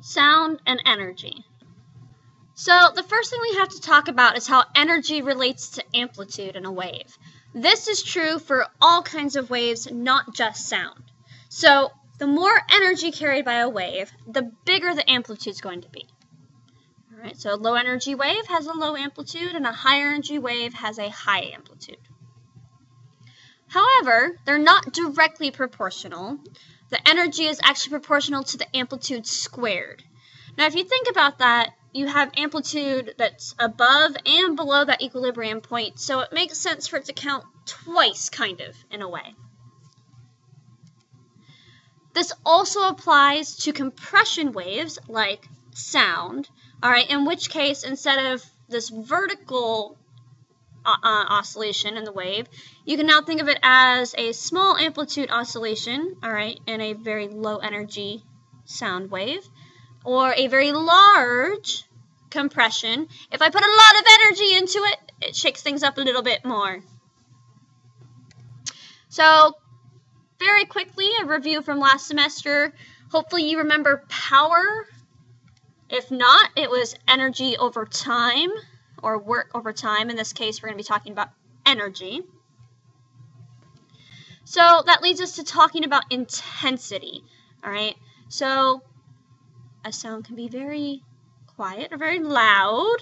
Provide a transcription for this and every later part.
Sound and energy. So the first thing we have to talk about is how energy relates to amplitude in a wave. This is true for all kinds of waves, not just sound. So the more energy carried by a wave, the bigger the amplitude is going to be. All right, so a low energy wave has a low amplitude and a high energy wave has a high amplitude. However, they're not directly proportional. The energy is actually proportional to the amplitude squared. Now, if you think about that, you have amplitude that's above and below that equilibrium point, so it makes sense for it to count twice, kind of, in a way. This also applies to compression waves, like sound, all right, in which case, instead of this vertical oscillation in the wave, you can now think of it as a small amplitude oscillation, all right, in a very low energy sound wave, or a very large compression. If I put a lot of energy into it, it shakes things up a little bit more. So, very quickly, a review from last semester. Hopefully you remember power. If not, it was energy over time, or work over time. In this case, we're going to be talking about energy. So that leads us to talking about intensity. All right, so a sound can be very quiet or very loud,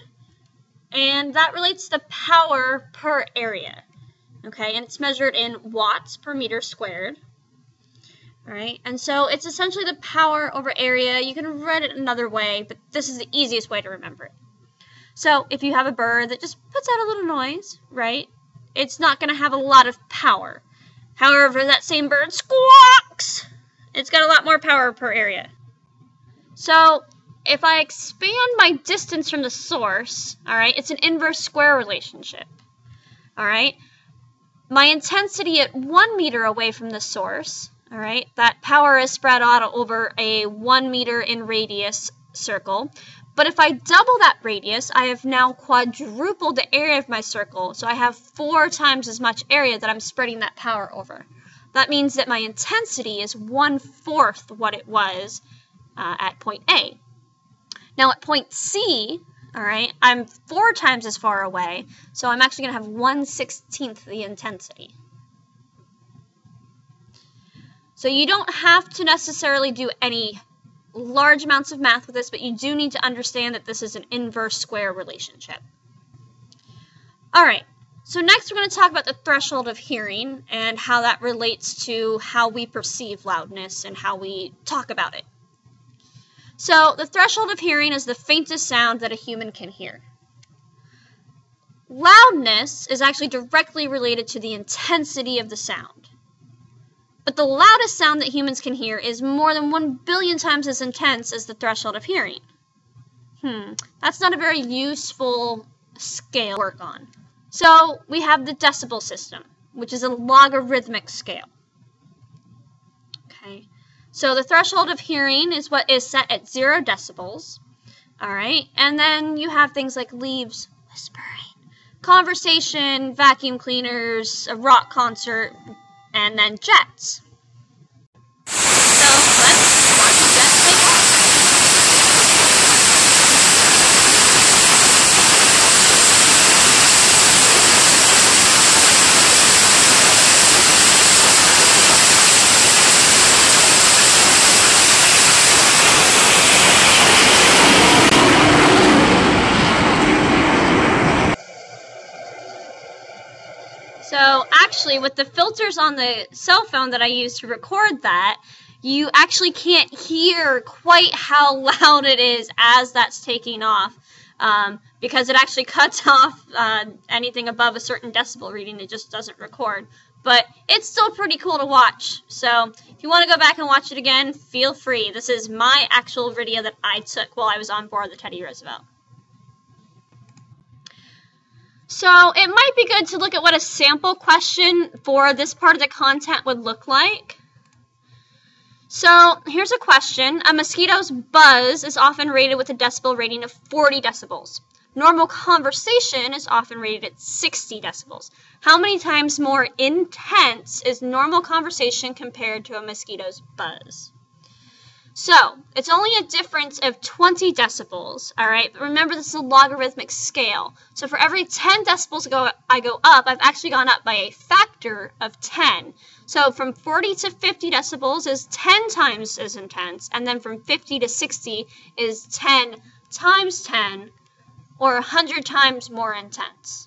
and that relates to power per area. Okay, and it's measured in watts per meter squared. All right, and so it's essentially the power over area. You can write it another way, but this is the easiest way to remember it. So if you have a bird that just puts out a little noise, right, it's not going to have a lot of power. However, that same bird squawks. It's got a lot more power per area. So if I expand my distance from the source, all right, it's an inverse square relationship. All right, my intensity at 1 meter away from the source, all right, that power is spread out over a 1 meter in radius circle. But if I double that radius, I have now quadrupled the area of my circle. So I have 4 times as much area that I'm spreading that power over. That means that my intensity is 1/4 what it was at point A. Now at point C, all right, I'm 4 times as far away. So I'm actually going to have 1/16 the intensity. So you don't have to necessarily do any large amounts of math with this, but you do need to understand that this is an inverse square relationship. All right, so next we're going to talk about the threshold of hearing and how that relates to how we perceive loudness and how we talk about it. So the threshold of hearing is the faintest sound that a human can hear. Loudness is actually directly related to the intensity of the sound. But the loudest sound that humans can hear is more than 1 billion times as intense as the threshold of hearing. That's not a very useful scale to work on. So we have the decibel system, which is a logarithmic scale. Okay, so the threshold of hearing is what is set at 0 decibels. All right, and then you have things like leaves whispering, conversation, vacuum cleaners, a rock concert, and then jets. So let's watch the jets take off. So actually, with the filters on the cell phone that I use to record that, you actually can't hear quite how loud it is as that's taking off, because it actually cuts off anything above a certain decibel reading. It just doesn't record. But it's still pretty cool to watch. So if you want to go back and watch it again, feel free. This is my actual video that I took while I was on board the Teddy Roosevelt. So it might be good to look at what a sample question for this part of the content would look like. So here's a question. A mosquito's buzz is often rated with a decibel rating of 40 decibels. Normal conversation is often rated at 60 decibels. How many times more intense is normal conversation compared to a mosquito's buzz? So, it's only a difference of 20 decibels, all right? But remember, this is a logarithmic scale. So for every 10 decibels I go up, I've actually gone up by a factor of 10. So from 40 to 50 decibels is 10 times as intense, and then from 50 to 60 is 10 times 10, or 100 times more intense.